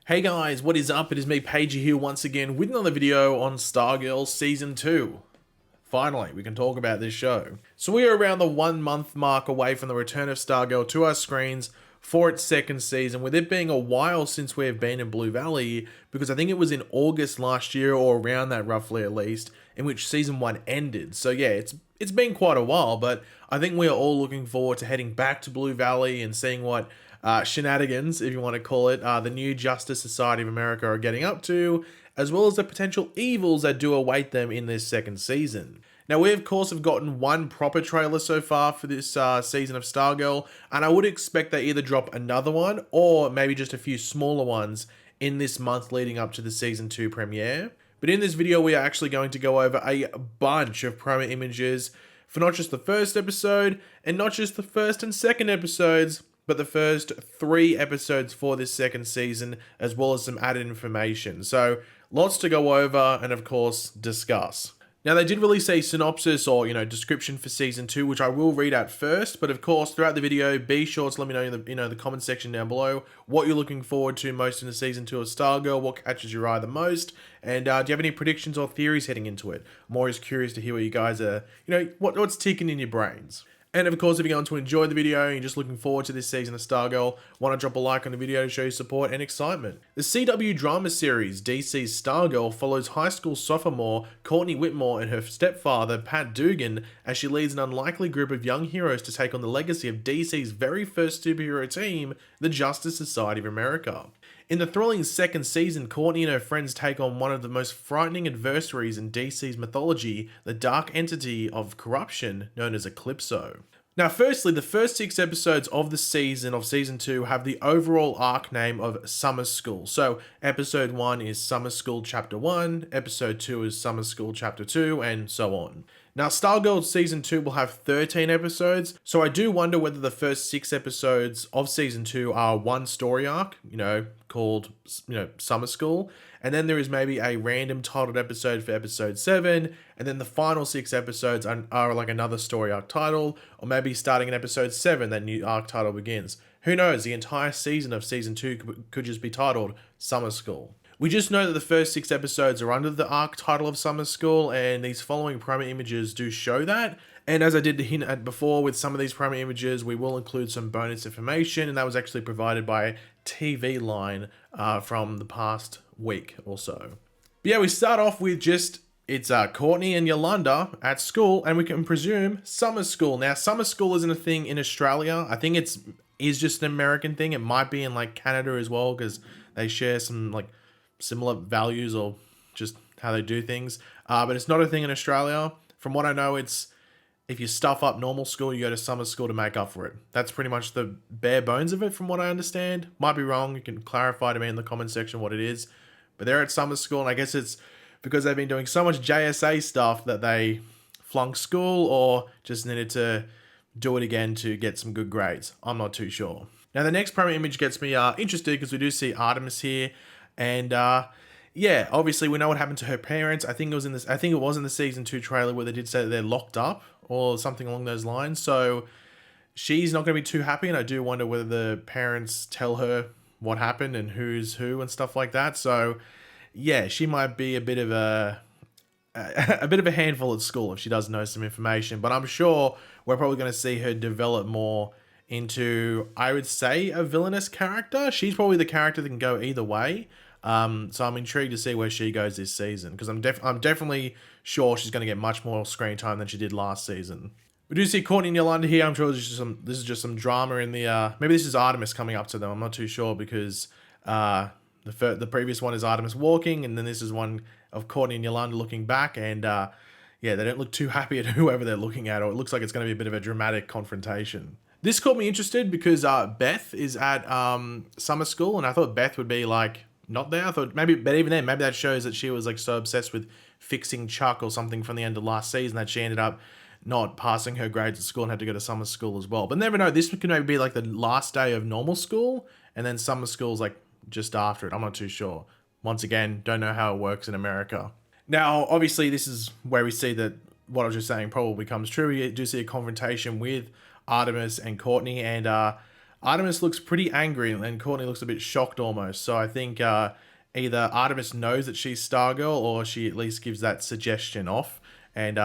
Hey guys, what is up? It is me, Pagey, here once again with another video on Stargirl Season 2. Finally, we can talk about this show. So we are around the 1 month mark away from the return of Stargirl to our screens for its second season, with it being a while since we have been in Blue Valley, because I think it was in August last year, or around that roughly at least, in which Season 1 ended. So yeah, it's been quite a while, but I think we are all looking forward to heading back to Blue Valley and seeing what shenanigans, if you want to call it, the new Justice Society of America are getting up to, as well as the potential evils that do await them in this second season. Now, we of course have gotten one proper trailer so far for this season of Stargirl, and I would expect they either drop another one or maybe just a few smaller ones in this month leading up to the season 2 premiere. But in this video, we are actually going to go over a bunch of promo images for not just the first episode, and not just the first and second episodes, but the first 3 episodes for this second season, as well as some added information. So lots to go over and of course discuss. Now, they did release a synopsis or, description for season 2, which I will read out first. But of course, throughout the video, be sure to let me know in the comment section down below what you're looking forward to most in the season 2 of Stargirl, what catches your eye the most, and do you have any predictions or theories heading into it? I'm always curious to hear what you guys are, what's ticking in your brains. And of course, if you're going to enjoy the video and you're just looking forward to this season of Stargirl, want to drop a like on the video to show your support and excitement. The CW drama series DC's Stargirl follows high school sophomore Courtney Whitmore and her stepfather Pat Dugan as she leads an unlikely group of young heroes to take on the legacy of DC's very first superhero team, the Justice Society of America. In the thrilling second season, Courtney and her friends take on one of the most frightening adversaries in DC's mythology, the dark entity of corruption known as Eclipso. Now, firstly, the first 6 episodes of the season of Season 2 have the overall arc name of Summer School. So, Episode 1 is Summer School Chapter 1, Episode 2 is Summer School Chapter 2, and so on. Now, Stargirl Season 2 will have 13 episodes, so I do wonder whether the first 6 episodes of Season 2 are one story arc, called, Summer School, and then there is maybe a random titled episode for Episode 7, and then the final 6 episodes are like another story arc title, or maybe starting in Episode 7, that new arc title begins. Who knows, the entire season of Season 2 could just be titled Summer School. We just know that the first 6 episodes are under the arc title of Summer School, and these following promo images do show that. And as I did hint at before, with some of these promo images, we will include some bonus information, and that was actually provided by TV Line from the past week or so. But yeah, we start off with it's Courtney and Yolanda at school, and we can presume summer school. Now, summer school isn't a thing in Australia. I think is just an American thing. It might be in Canada as well, because they share some similar values or just how they do things. But it's not a thing in Australia. From what I know, it's if you stuff up normal school, you go to summer school to make up for it. That's pretty much the bare bones of it, from what I understand. Might be wrong. You can clarify to me in the comment section what it is. But they're at summer school, and I guess it's because they've been doing so much JSA stuff that they flunked school or just needed to do it again to get some good grades. I'm not too sure. Now, the next promo image gets me interested, because we do see Artemis here. And yeah, obviously we know what happened to her parents. I think it was in the season 2 trailer where they did say that they're locked up or something along those lines. So she's not going to be too happy, and I do wonder whether the parents tell her what happened and who's who and stuff like that. So yeah, she might be a bit of a handful at school if she does know some information. But I'm sure we're probably going to see her develop more into, I would say, a villainous character. She's probably the character that can go either way. So I'm intrigued to see where she goes this season, because I'm definitely sure she's going to get much more screen time than she did last season. We do see Courtney and Yolanda here. I'm sure this is just some drama in the maybe this is Artemis coming up to them. I'm not too sure, because the previous one is Artemis walking, and then this is one of Courtney and Yolanda looking back, and yeah, they don't look too happy at whoever they're looking at, or it looks like it's going to be a bit of a dramatic confrontation. This caught me interested because Beth is at summer school, and I thought Beth would be not there. I thought maybe, but even then, maybe that shows that she was so obsessed with fixing Chuck or something from the end of last season that she ended up not passing her grades at school and had to go to summer school as well. But never know, this could maybe be the last day of normal school, and then summer school's just after it. I'm not too sure. Once again, don't know how it works in America. Now, obviously, this is where we see that what I was just saying probably comes true. We do see a confrontation with Artemis and Courtney, and Artemis looks pretty angry and Courtney looks a bit shocked almost. So I think either Artemis knows that she's Stargirl or she at least gives that suggestion off. And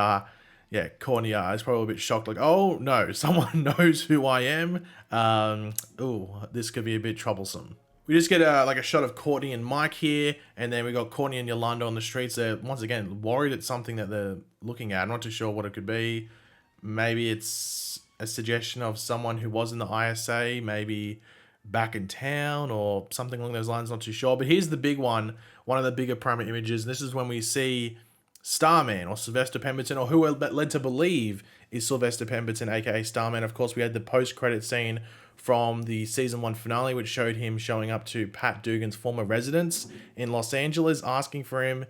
yeah, Courtney is probably a bit shocked, like, oh no, someone knows who I am. Oh, this could be a bit troublesome. We just get like a shot of Courtney and Mike here, and then we got Courtney and Yolanda on the streets. They're once again worried at something that they're looking at. I'm not too sure what it could be. Maybe it's a suggestion of someone who was in the ISA, maybe back in town or something along those lines. Not too sure. But here's the big one of the bigger primary images. This is when we see Starman or Sylvester Pemberton, or who we're led to believe is Sylvester Pemberton, aka Starman. Of course, we had the post-credit scene from the season 1 finale, which showed him showing up to Pat Dugan's former residence in Los Angeles, asking for him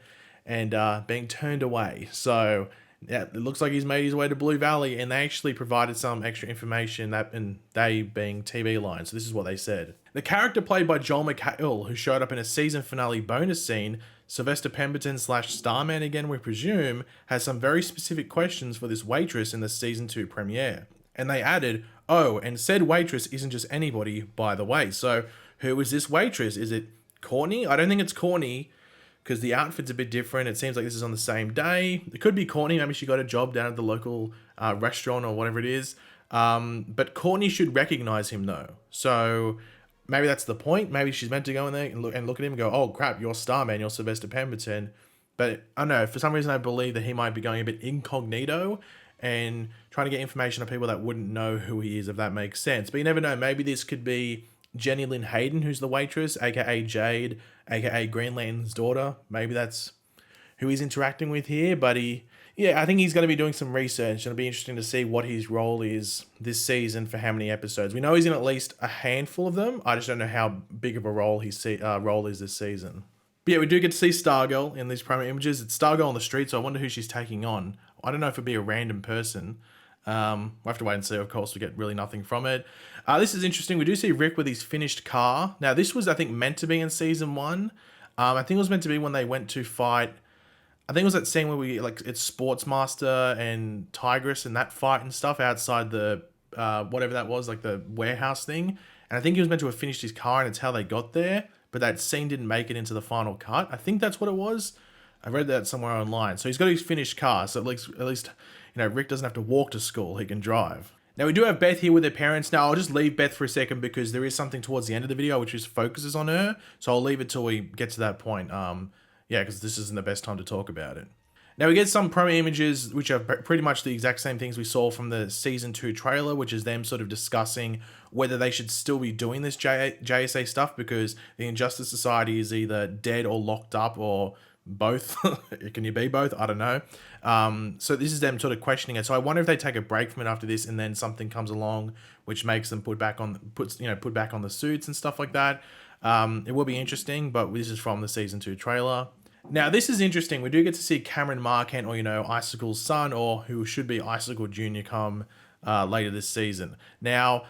and being turned away. So yeah, it looks like he's made his way to Blue Valley, and they actually provided some extra information, that, and they being TV lines. So this is what they said. The character played by Joel McHale, who showed up in a season finale bonus scene, Sylvester Pemberton / Starman again, we presume, has some very specific questions for this waitress in the season 2 premiere. And they added, oh, and said waitress isn't just anybody, by the way. So who is this waitress? Is it Courtney? I don't think it's Courtney, because the outfit's a bit different. It seems like this is on the same day. It could be Courtney. Maybe she got a job down at the local restaurant or whatever it is. But Courtney should recognize him though. So maybe that's the point. Maybe she's meant to go in there and look at him and go, oh crap, you're Starman, you're Sylvester Pemberton. But I don't know, for some reason I believe that he might be going a bit incognito and trying to get information on people that wouldn't know who he is, if that makes sense. But you never know. Maybe this could be Jenny Lynn Hayden, who's the waitress, aka Jade, aka Green Lantern's daughter. Maybe that's who he's interacting with here. But I think he's going to be doing some research, and it'll be interesting to see what his role is this season for how many episodes. We know he's in at least a handful of them. I just don't know how big of a role his role is this season. But yeah, we do get to see Stargirl in these promo images. It's Stargirl on the street, so I wonder who she's taking on. I don't know if it'd be a random person. We'll have to wait and see. Of course, we get really nothing from it. This is interesting. We do see Rick with his finished car. Now, this was, I think, meant to be in season 1. I think it was meant to be when they went to fight. I think it was that scene where it's Sportsmaster and Tigress and that fight and stuff outside the, whatever that was, like the warehouse thing. And I think he was meant to have finished his car, and it's how they got there. But that scene didn't make it into the final cut. I think that's what it was. I read that somewhere online. So he's got his finished car. So at least, Rick doesn't have to walk to school. He can drive. Now we do have Beth here with her parents. Now I'll just leave Beth for a second because there is something towards the end of the video which just focuses on her. So I'll leave it till we get to that point. Because this isn't the best time to talk about it. Now we get some promo images which are pretty much the exact same things we saw from the season 2 trailer, which is them sort of discussing whether they should still be doing this JSA stuff because the Injustice Society is either dead or locked up or both. Can you be both? I don't know. So this is them sort of questioning it. So I wonder if they take a break from it after this and then something comes along which makes them put back on the suits and stuff like that. It will be interesting, but this is from the season 2 trailer. Now, this is interesting. We do get to see Cameron Marquand, or, Icicle's son, or who should be Icicle Jr. come later this season. Now,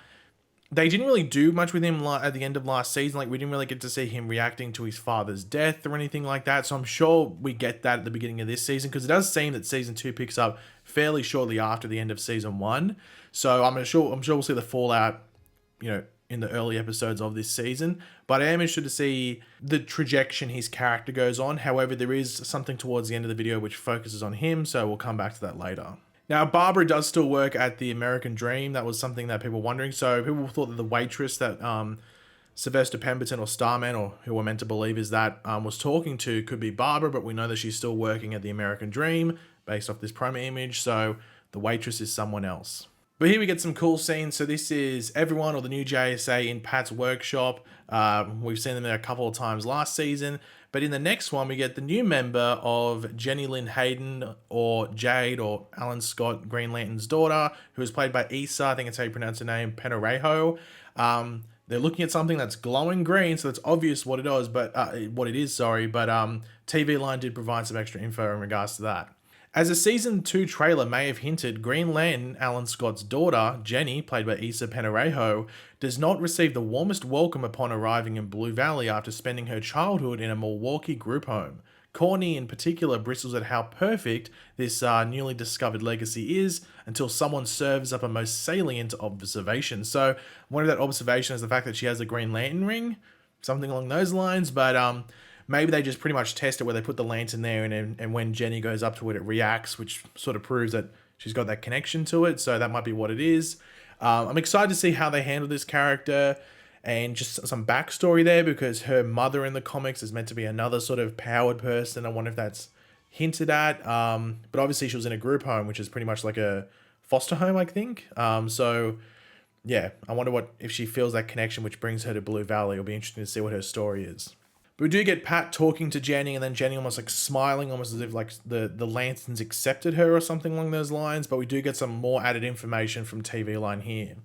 they didn't really do much with him at the end of last season. Like, we didn't really get to see him reacting to his father's death or anything like that. So I'm sure we get that at the beginning of this season, because it does seem that season 2 picks up fairly shortly after the end of season 1. So I'm sure we'll see the fallout, in the early episodes of this season, but I am interested to see the trajectory his character goes on. However, there is something towards the end of the video which focuses on him, so we'll come back to that later. Now, Barbara does still work at the American Dream. That was something that people were wondering. So people thought that the waitress that Sylvester Pemberton or Starman, or who we're meant to believe is that, was talking to could be Barbara, but we know that she's still working at the American Dream based off this promo image, so the waitress is someone else. But here we get some cool scenes. So this is everyone, or the new JSA, in Pat's workshop. We've seen them there a couple of times last season. But in the next one, we get the new member of Jenny Lynn Hayden, or Jade, or Alan Scott, Green Lantern's daughter, who is played by Issa, I think it's how you pronounce her name, Penarejo. They're looking at something that's glowing green, so it's obvious what it is, but TV Line did provide some extra info in regards to that. As a season 2 trailer may have hinted, Green Lantern, Alan Scott's daughter, Jenny, played by Issa Penarejo, does not receive the warmest welcome upon arriving in Blue Valley after spending her childhood in a Milwaukee group home. Courtney in particular bristles at how perfect this newly discovered legacy is until someone serves up a most salient observation. So one of that observation is the fact that she has a Green Lantern ring, something along those lines, but maybe they just pretty much test it where they put the lantern there and when Jenny goes up to it, it reacts, which sort of proves that she's got that connection to it. So that might be what it is. I'm excited to see how they handle this character and just some backstory there, because her mother in the comics is meant to be another sort of powered person. I wonder if that's hinted at. But obviously she was in a group home, which is pretty much like a foster home, I think. So yeah, I wonder if she feels that connection, which brings her to Blue Valley. It'll be interesting to see what her story is. But we do get Pat talking to Jenny, and then Jenny almost like smiling, almost as if like the lanterns accepted her or something along those lines. But we do get some more added information from TV Line here.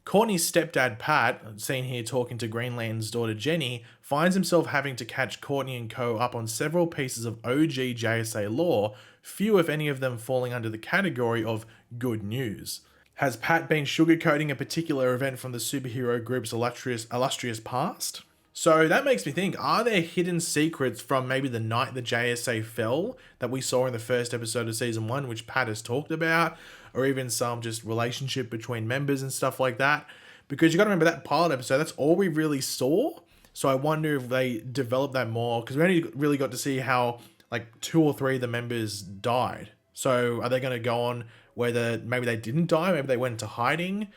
Courtney's stepdad Pat, seen here talking to Green Lantern's daughter Jenny, finds himself having to catch Courtney and co. up on several pieces of OG JSA lore, few if any of them falling under the category of good news. Has Pat been sugarcoating a particular event from the superhero group's illustrious past? So that makes me think, are there hidden secrets from maybe the night the JSA fell that we saw in the first episode of season 1, which Pat has talked about, or even some just relationship between members and stuff like that? Because you got to remember that pilot episode, that's all we really saw. So I wonder if they develop that more, because we only really got to see how like 2 or 3 of the members died. So are they going to go on whether maybe they didn't die, maybe they went into hiding?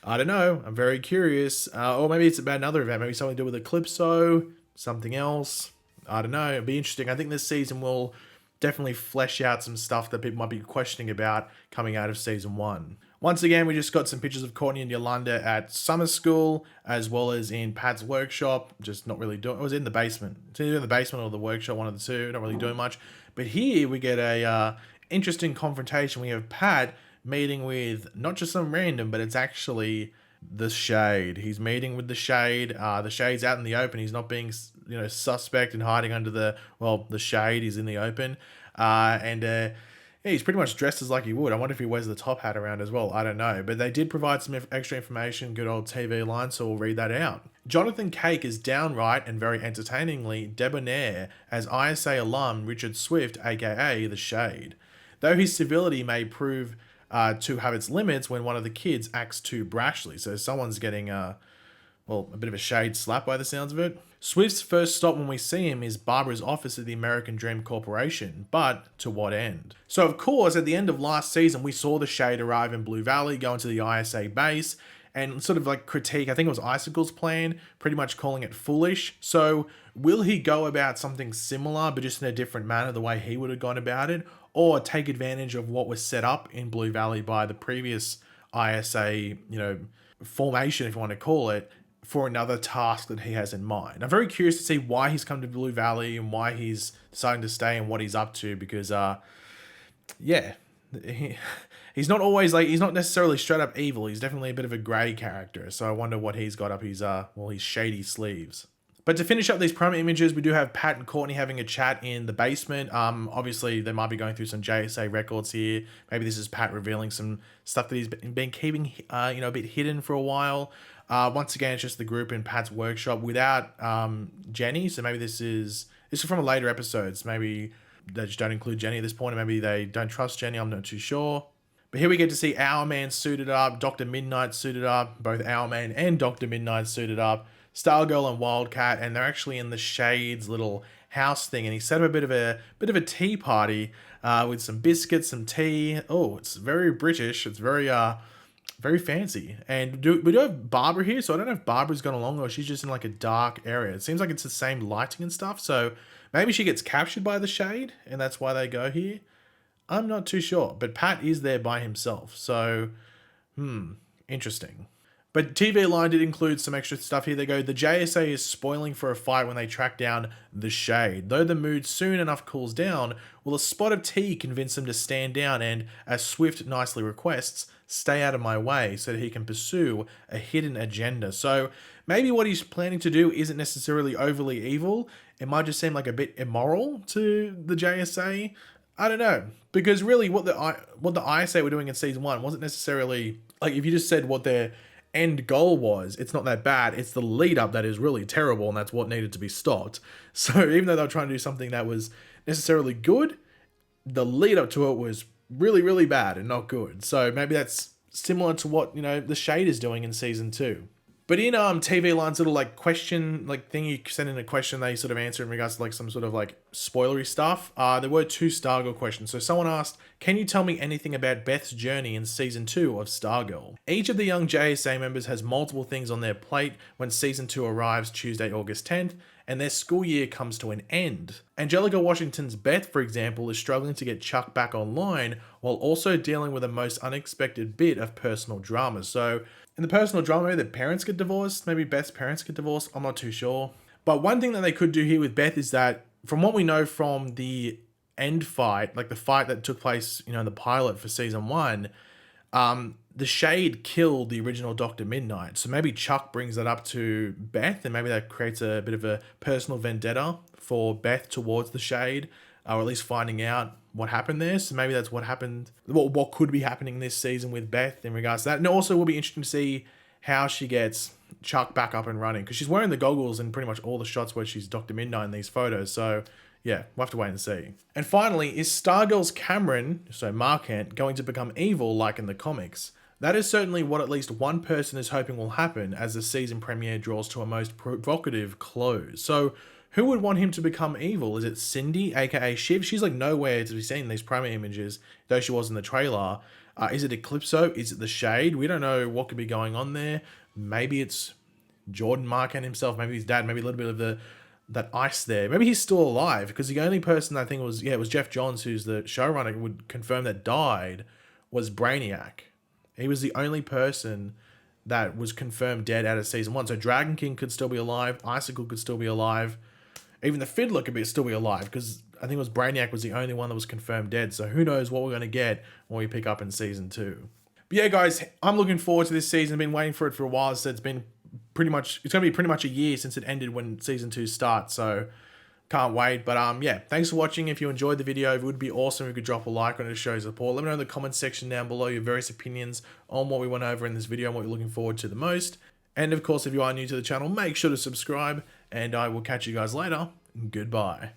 I don't know. I'm very curious. Or maybe it's about another event. Maybe something to do with Eclipso, something else. I don't know. It'll be interesting. I think this season will definitely flesh out some stuff that people might be questioning about coming out of season 1. Once again, we just got some pictures of Courtney and Yolanda at summer school, as well as in Pat's workshop. Just not really doing. It was in the basement. It's either in the basement or the workshop, one of the two. Not really doing much. But here we get a interesting confrontation. We have Pat meeting with not just some random, but it's actually the Shade. He's meeting with the Shade. The Shade's out in the open. He's not being, suspect and hiding under the Shade. He's in the open. Yeah, he's pretty much dressed as like he would. I wonder if he wears the top hat around as well. I don't know. But they did provide some extra information, good old TV line, so we'll read that out. Jonathan Cake is downright and very entertainingly debonair as ISA alum Richard Swift, aka the Shade. Though his civility may prove to have its limits when one of the kids acts too brashly. So someone's getting a bit of a Shade slap by the sounds of it. Swift's first stop when we see him is Barbara's office at the American Dream Corporation, but to what end? So of course, at the end of last season, we saw the Shade arrive in Blue Valley, go into the ISA base, and sort of like critique, I think it was Icicle's plan, pretty much calling it foolish. So will he go about something similar, but just in a different manner, the way he would have gone about it? Or take advantage of what was set up in Blue Valley by the previous ISA, formation, if you want to call it, for another task that he has in mind. I'm very curious to see why he's come to Blue Valley and why he's deciding to stay and what he's up to, because, he's not always he's not necessarily straight up evil. He's definitely a bit of a grey character. So I wonder what he's got up his shady sleeves. But to finish up these promo images, we do have Pat and Courtney having a chat in the basement. Obviously, they might be going through some JSA records here. Maybe this is Pat revealing some stuff that he's been keeping, a bit hidden for a while. Once again, it's just the group in Pat's workshop without Jenny. So maybe this is from a later episodes. Maybe they just don't include Jenny at this point, or maybe they don't trust Jenny. I'm not too sure. But here we get to see Owlman suited up, Dr. Midnight suited up, both Owlman and Dr. Midnight suited up, Stargirl and Wildcat, and they're actually in the Shade's little house thing, and he set up a bit of a tea party with some biscuits, some tea. Oh, it's very British. It's very fancy. And we do have Barbara here, so I don't know if Barbara's gone along or she's just in like a dark area. It seems like it's the same lighting and stuff, so maybe she gets captured by the Shade, and that's why they go here. I'm not too sure, but Pat is there by himself, so interesting. But TV Line did include some extra stuff here. They go, the JSA is spoiling for a fight when they track down the Shade. Though the mood soon enough cools down, will a spot of tea convince him to stand down and, as Swift nicely requests, stay out of my way so that he can pursue a hidden agenda. So maybe what he's planning to do isn't necessarily overly evil. It might just seem like a bit immoral to the JSA. I don't know, because really what the ISA were doing in season 1 wasn't necessarily, like, if you just said what their end goal was, it's not that bad. It's the lead up that is really terrible, and that's what needed to be stopped. So even though they were trying to do something that was necessarily good, the lead up to it was really, really bad and not good. So maybe that's similar to what, the Shade is doing in season 2. But in TV Line's little like question like thing, you send in a question, they sort of answer in regards to like some sort of like spoilery stuff. There were 2 Stargirl questions. So someone asked, can you tell me anything about Beth's journey in season 2 of Stargirl? Each of the young JSA members has multiple things on their plate when season 2 arrives Tuesday, August 10th, and their school year comes to an end. Angelica Washington's Beth, for example, is struggling to get Chuck back online while also dealing with a most unexpected bit of personal drama. So in the personal drama, maybe the parents get divorced, maybe Beth's parents get divorced, I'm not too sure. But one thing that they could do here with Beth is that, from what we know from the end fight, like the fight that took place, in the pilot for season 1, the Shade killed the original Dr. Midnight. So maybe Chuck brings that up to Beth, and maybe that creates a bit of a personal vendetta for Beth towards the Shade, or at least finding out what happened there. So maybe that's what happened, what could be happening this season with Beth in regards to that. And also will be interesting to see how she gets Chuck back up and running, because she's wearing the goggles in pretty much all the shots where she's Dr. Midnight in these photos. So yeah, we'll have to wait and see. And finally, is Stargirl's Cameron, so Mark Kent, going to become evil like in the comics? That is certainly what at least one person is hoping will happen as the season premiere draws to a most provocative close. So who would want him to become evil? Is it Cindy, aka Shiv? She's like nowhere to be seen in these promo images, though she was in the trailer. Is it Eclipso? Is it the Shade? We don't know what could be going on there. Maybe it's Jordan Marquand himself, maybe his dad, maybe a little bit of that ice there. Maybe he's still alive, because the only person I think it was Jeff Johns, who's the showrunner, would confirm that died, was Brainiac. He was the only person that was confirmed dead out of season 1. So Dragon King could still be alive, Icicle could still be alive, even the Fiddler could still be alive, because I think it was Brainiac was the only one that was confirmed dead. So who knows what we're going to get when we pick up in season 2. But yeah, guys, I'm looking forward to this season. I've been waiting for it for a while. So it's going to be pretty much a year since it ended when season 2 starts. So can't wait. But yeah, thanks for watching. If you enjoyed the video, it would be awesome if you could drop a like on it to show support. Let me know in the comments section down below your various opinions on what we went over in this video and what you're looking forward to the most. And of course, if you are new to the channel, make sure to subscribe, and I will catch you guys later. Goodbye.